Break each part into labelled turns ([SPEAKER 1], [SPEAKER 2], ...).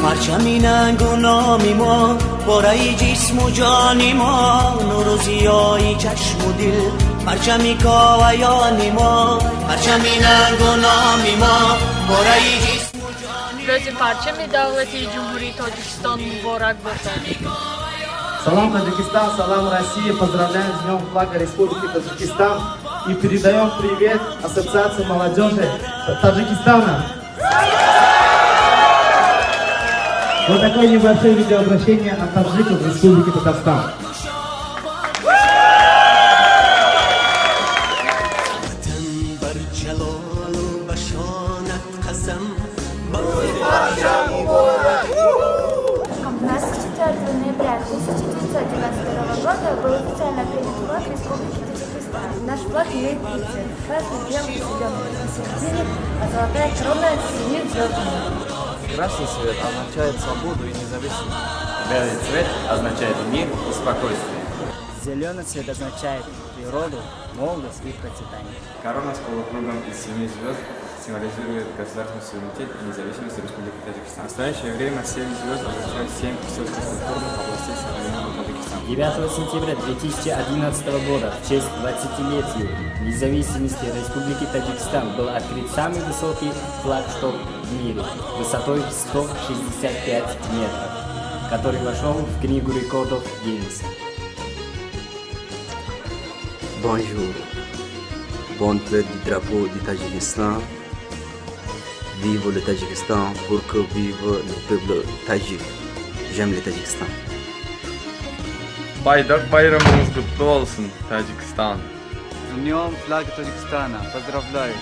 [SPEAKER 1] پرچمی ننگ و نامی ما، بارای جسم و جانی ما، نور و ضیای چشم و دل، پرچمی کاویانی ما، پرچمی ننگ و نامی ما، بارای جسم و جانی ما.
[SPEAKER 2] Ro'zi parchami davlati Jumhuriy Tojikiston muborak bo'lsin.
[SPEAKER 3] Салам Таджикистан, салам Россия, поздравляем с Днем флага Республики Таджикистан и передаем привет Ассоциации молодежи Таджикистана. Вот такое небольшое видеообращение от таджиков Республики Татарстан.
[SPEAKER 4] Ноября 1992 года был официально принят флаг Республики Таджикистан. Наш флаг имеет три цвета: красный, белый и зеленый посередине, а золотая корона синит звездами.
[SPEAKER 5] Красный цвет означает свободу и независимость. Белый цвет означает мир и спокойствие.
[SPEAKER 6] Зеленый цвет означает природу, молодость и процветание.
[SPEAKER 5] Корона с полукругом из 7 звезд символизирует государственный суверенитет и независимость Республики Таджикистан. В настоящее время 7 звезд означают 7 социокультурных областей современного Таджикистана.
[SPEAKER 6] 9 сентября 2011 года в честь 20-летию независимости Республики Таджикистан был открыт самый высокий флагшток в мире высотой 165 метров, который вошел в Книгу рекордов Гиннесса.
[SPEAKER 7] Bonjour, bonne fête du drapeau du Tadjikistan. Vive le Tadjikistan pour que vive le peuple tadjik. J'aime le Tadjikistan.
[SPEAKER 8] Bayrak bayramınız kutlu olsun Tacikistan.
[SPEAKER 9] С Днем флага Таджикистана. Поздравляю.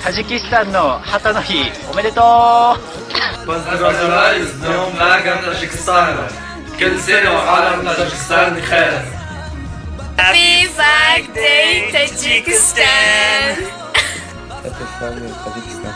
[SPEAKER 6] Таджикистанの旗の日おめでとう。
[SPEAKER 10] Поздравляю с Днем флага Таджикистана. كل سنة وعالم تاجيكستان بخير.
[SPEAKER 2] Happy Flag Day, Tajikistan!
[SPEAKER 5] Это с вами Таджикистан.